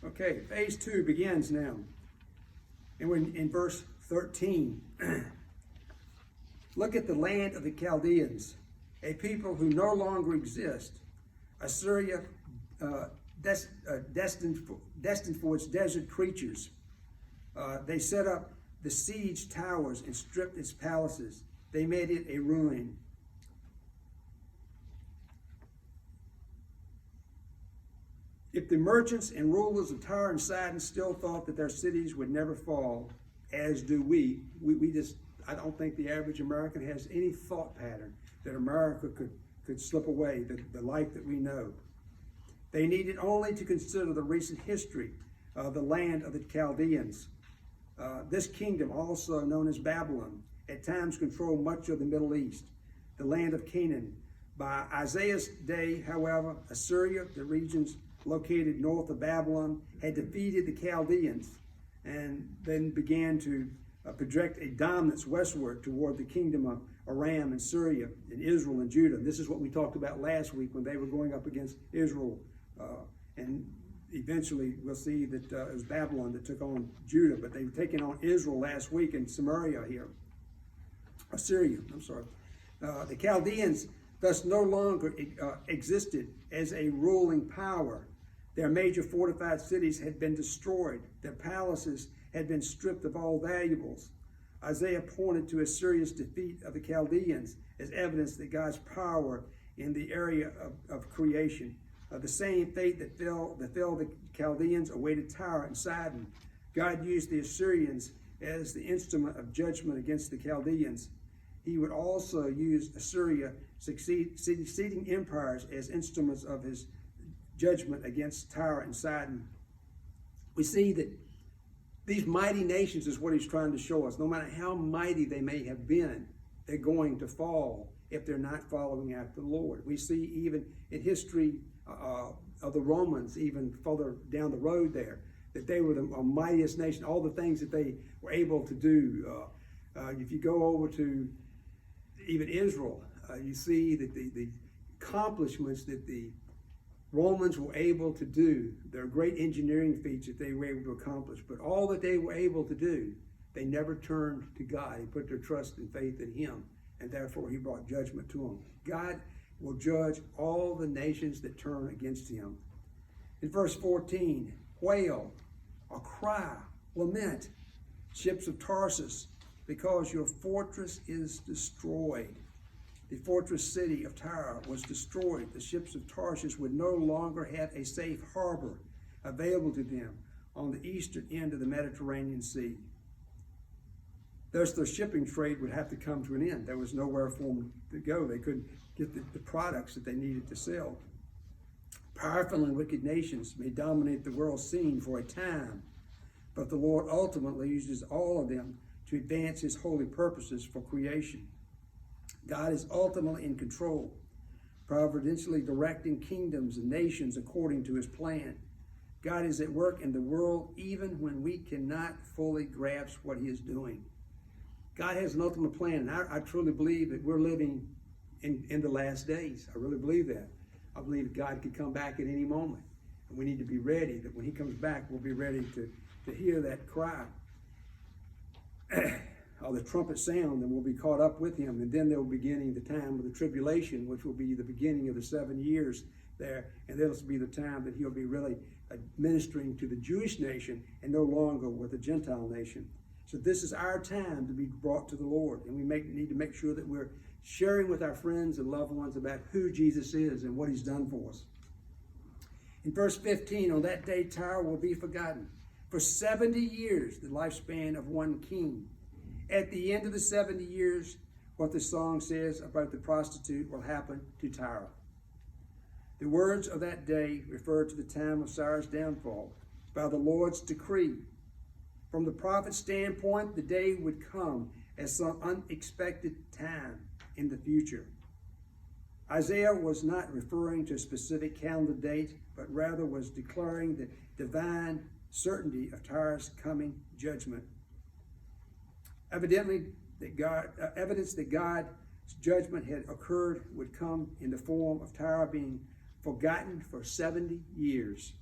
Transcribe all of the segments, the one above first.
Okay, phase 2 begins now. And we're in verse 13. Look at the land of the Chaldeans, a people who no longer exist. Assyria, destined for its desert creatures. They set up the siege towers and stripped its palaces. They made it a ruin. If the merchants and rulers of Tyre and Sidon still thought that their cities would never fall, as do we just, I don't think the average American has any thought pattern that America could slip away, the life that we know. They needed only to consider the recent history of the land of the Chaldeans. This kingdom, also known as Babylon, at times controlled much of the Middle East, the land of Canaan. By Isaiah's day, however, Assyria, the regions located north of Babylon, had defeated the Chaldeans and then began to project a dominance westward toward the kingdom of Aram and Syria and Israel and Judah. This is what we talked about last week when they were going up against Israel. And eventually we'll see that it was Babylon that took on Judah, but they've taken on Israel last week in Samaria here. Assyria, I'm sorry. The Chaldeans thus no longer existed as a ruling power. Their major fortified cities had been destroyed. Their palaces had been stripped of all valuables. Isaiah pointed to Assyria's defeat of the Chaldeans as evidence that God's power in the area of creation. The same fate that fell the Chaldeans awaited Tyre and Sidon. God used the Assyrians as the instrument of judgment against the Chaldeans. He would also use Assyria, succeeding empires, as instruments of his judgment against Tyre and Sidon. We see that these mighty nations is what he's trying to show us. No matter how mighty they may have been, they're going to fall if they're not following after the Lord. We see even in history of the Romans, even further down the road there, that they were the mightiest nation, all the things that they were able to do. If you go over to even Israel, you see that the accomplishments that the Romans were able to do, their great engineering feats that they were able to accomplish, but all that they were able to do, they never turned to God. They put their trust and faith in him, and therefore he brought judgment to them. God will judge all the nations that turn against him. In verse 14, wail or cry, lament, ships of Tarsus, because your fortress is destroyed. The fortress city of Tyre was destroyed. The ships of Tarshish would no longer have a safe harbor available to them on the eastern end of the Mediterranean Sea. Thus, their shipping trade would have to come to an end. There was nowhere for them to go. They couldn't get the products that they needed to sell. Powerful and wicked nations may dominate the world scene for a time, but the Lord ultimately uses all of them to advance his holy purposes for creation. God is ultimately in control, providentially directing kingdoms and nations according to his plan. God is at work in the world even when we cannot fully grasp what he is doing. God has an ultimate plan, and I truly believe that we're living in the last days. I really believe that. I believe God could come back at any moment, and we need to be ready, that when he comes back, we'll be ready to hear that cry. Or the trumpet sound, and we'll be caught up with him, and then there will be beginning the time of the tribulation, which will be the beginning of the 7 years there, and this will be the time that he'll be really ministering to the Jewish nation and no longer with the Gentile nation. So this is our time to be brought to the Lord, and we need to make sure that we're sharing with our friends and loved ones about who Jesus is and what he's done for us. In verse 15, on that day Tyre will be forgotten. For 70 years, the lifespan of one king. At the end of the 70 years, what the song says about the prostitute will happen to Tyre. The words of that day refer to the time of Tyre's downfall by the Lord's decree. From the prophet's standpoint, the day would come as some unexpected time in the future. Isaiah was not referring to a specific calendar date, but rather was declaring the divine certainty of Tyre's coming judgment. Evidence that God's judgment had occurred would come in the form of Tyre being forgotten for 70 years.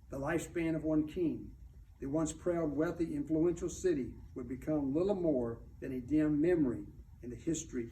The lifespan of one king, the once proud, wealthy, influential city, would become little more than a dim memory in the history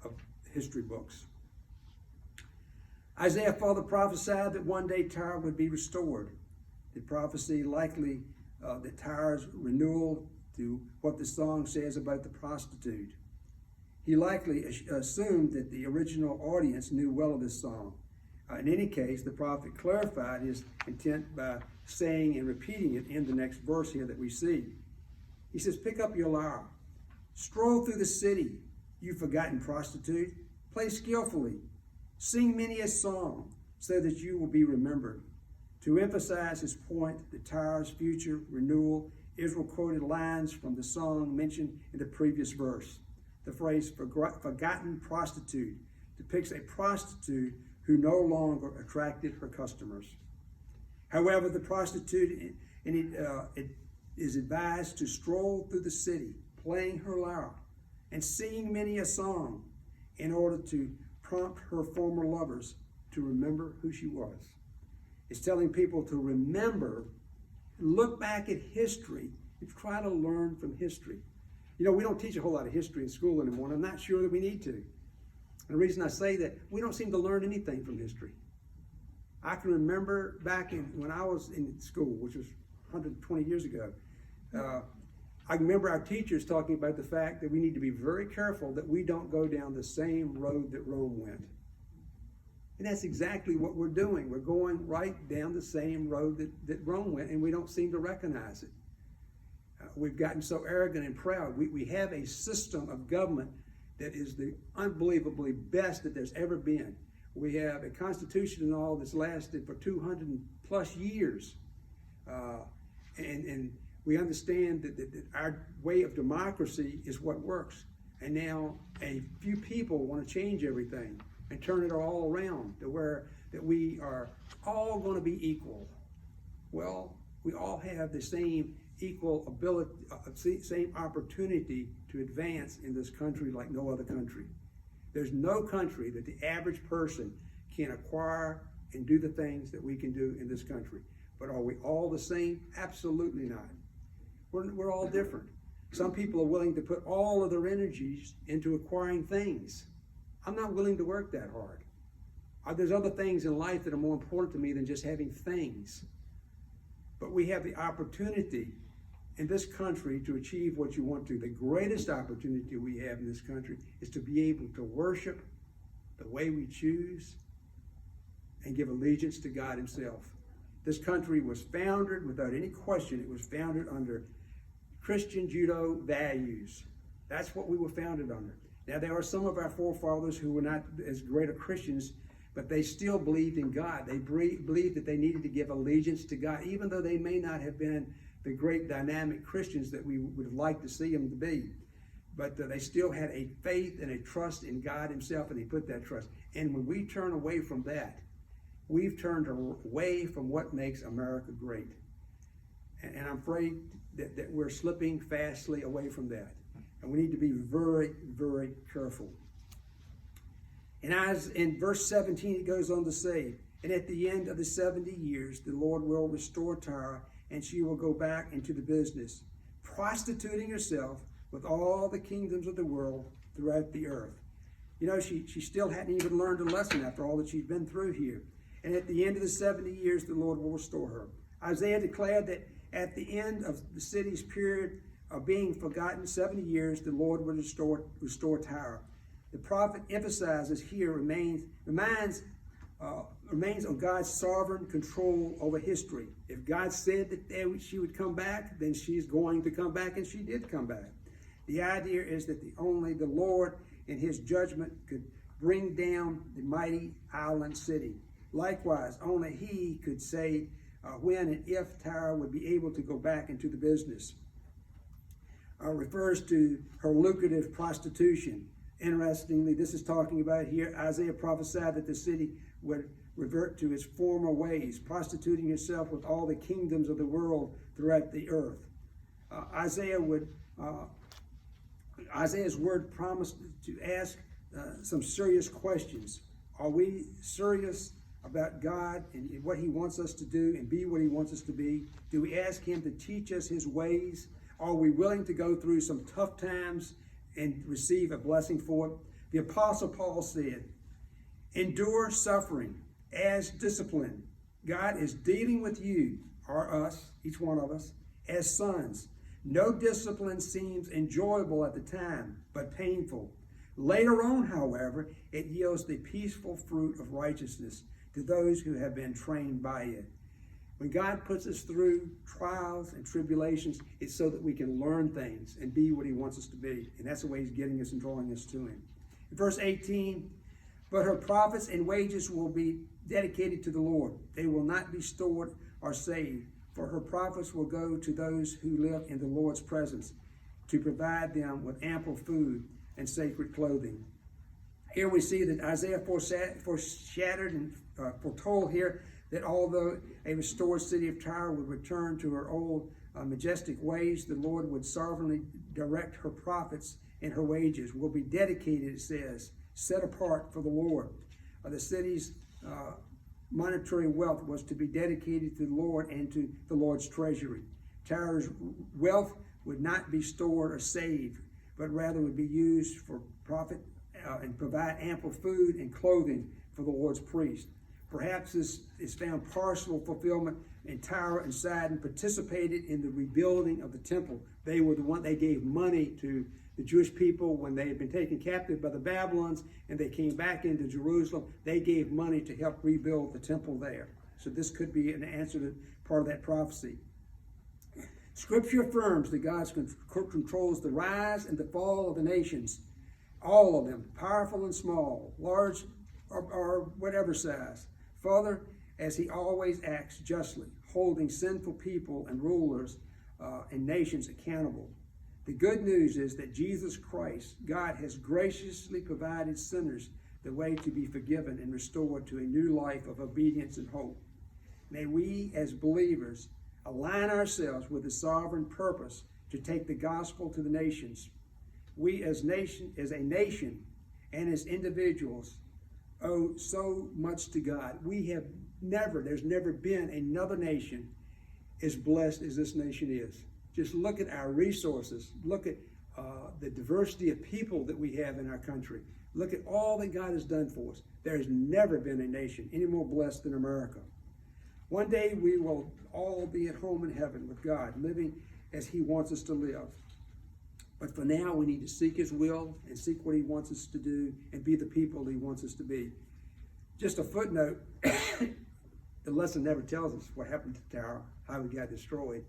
of history books. Isaiah further prophesied that one day Tyre would be restored. The prophecy likely that Tyre's renewal to what the song says about the prostitute. He likely assumed that the original audience knew well of this song. In any case, the prophet clarified his intent by saying and repeating it in the next verse here that we see. He says, "Pick up your lyre, stroll through the city, you forgotten prostitute, play skillfully, sing many a song, so that you will be remembered." To emphasize his point, the Tyre's future renewal, Israel quoted lines from the song mentioned in the previous verse. The phrase "forgotten prostitute" depicts a prostitute who no longer attracted her customers. However, the prostitute is advised to stroll through the city, playing her lyre and singing many a song in order to prompt her former lovers to remember who she was. It's telling people to remember, look back at history, and try to learn from history. You know, we don't teach a whole lot of history in school anymore, and I'm not sure that we need to. And the reason I say that, we don't seem to learn anything from history. I can remember back when I was in school, which was 120 years ago, I remember our teachers talking about the fact that we need to be very careful that we don't go down the same road that Rome went. And that's exactly what we're doing. We're going right down the same road that Rome went, and we don't seem to recognize it. We've gotten so arrogant and proud. We have a system of government that is the unbelievably best that there's ever been. We have a constitution and all that's lasted for 200 plus years. And we understand that our way of democracy is what works. And now a few people want to change everything and turn it all around to where that we are all going to be equal. Well, we all have the same equal ability, same opportunity to advance in this country like no other country. There's no country that the average person can acquire and do the things that we can do in this country. But are we all the same? Absolutely not. We're all different. Some people are willing to put all of their energies into acquiring things. I'm not willing to work that hard. There's other things in life that are more important to me than just having things. But we have the opportunity in this country to achieve what you want to. The greatest opportunity we have in this country is to be able to worship the way we choose and give allegiance to God himself. This country was founded, without any question, it was founded under Christian Judeo values. That's what we were founded under. Now, there are some of our forefathers who were not as great of Christians, but they still believed in God. They believed that they needed to give allegiance to God, even though they may not have been the great dynamic Christians that we would have liked to see them to be. But they still had a faith and a trust in God himself, and he put that trust. And when we turn away from that, we've turned away from what makes America great. And I'm afraid that we're slipping fastly away from that. And we need to be very, very careful. And as in verse 17, it goes on to say, "And at the end of the 70 years, the Lord will restore Tyre, and she will go back into the business, prostituting herself with all the kingdoms of the world throughout the earth." You know, she still hadn't even learned a lesson after all that she'd been through here. And at the end of the 70 years, the Lord will restore her. Isaiah declared that at the end of the city's period of being forgotten, 70 years, the Lord would restore Tyre. The prophet emphasizes here remains on God's sovereign control over history. If God said that she would come back, then she's going to come back, and she did come back. The idea is that only the Lord in his judgment could bring down the mighty island city. Likewise, only he could say when and if Tyre would be able to go back into the business. Refers to her lucrative prostitution. Interestingly, this is talking about here, Isaiah prophesied that the city would revert to its former ways, prostituting itself with all the kingdoms of the world throughout the earth. Isaiah's word promised to ask some serious questions. Are we serious about God and what he wants us to do and be what he wants us to be? Do we ask him to teach us his ways? Are we willing to go through some tough times and receive a blessing for it? The Apostle Paul said, endure suffering as discipline. God is dealing with you, or us, each one of us, as sons. No discipline seems enjoyable at the time, but painful. Later on, however, it yields the peaceful fruit of righteousness to those who have been trained by it. When God puts us through trials and tribulations, it's so that we can learn things and be what he wants us to be. And that's the way he's getting us and drawing us to him. In verse 18, but her profits and wages will be dedicated to the Lord. They will not be stored or saved, for her profits will go to those who live in the Lord's presence, to provide them with ample food and sacred clothing. Here we see that Isaiah foreshadowed and foretold here that although a restored city of Tyre would return to her old majestic ways, the Lord would sovereignly direct her profits, and her wages will be dedicated, it says, set apart for the Lord. The city's monetary wealth was to be dedicated to the Lord and to the Lord's treasury. Tyre's wealth would not be stored or saved, but rather would be used for profit and provide ample food and clothing for the Lord's priest. Perhaps this is found partial fulfillment in Tyre and Sidon participated in the rebuilding of the temple. They were the one, they gave money to the Jewish people when they had been taken captive by the Babylons and they came back into Jerusalem. They gave money to help rebuild the temple there. So this could be an answer to part of that prophecy. Scripture affirms that God controls the rise and the fall of the nations, all of them, powerful and small, large or whatever size. Father, as he always acts justly, holding sinful people and rulers and nations accountable. The good news is that Jesus Christ, God has graciously provided sinners the way to be forgiven and restored to a new life of obedience and hope. May we as believers align ourselves with the sovereign purpose to take the gospel to the nations. We as a nation and as individuals owe so much to God. There's never been another nation as blessed as this nation is. Just look at our resources. Look at the diversity of people that we have in our country. Look at all that God has done for us. There has never been a nation any more blessed than America. One day we will all be at home in heaven with God, living as he wants us to live. But for now, we need to seek his will and seek what he wants us to do and be the people he wants us to be. Just a footnote, the lesson never tells us what happened to Tyre, how it got destroyed.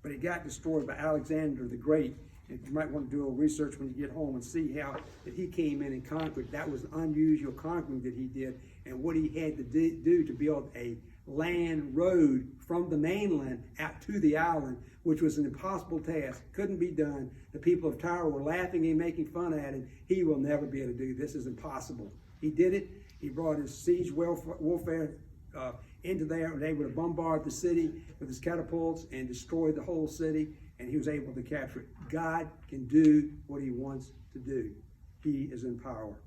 But it got destroyed by Alexander the Great. And you might want to do a little research when you get home and see how that he came in and conquered. That was unusual conquering that he did and what he had to do to build a land road from the mainland out to the island, which was an impossible task. Couldn't be done. The people of Tyre were laughing and making fun at him. He will never be able to do this. Is impossible. He did it. He brought his siege warfare into there, and they would have bombarded the city with his catapults and destroyed the whole city, and he was able to capture it. God can do what he wants to do. He is in power.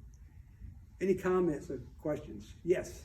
Any comments or questions? Yes.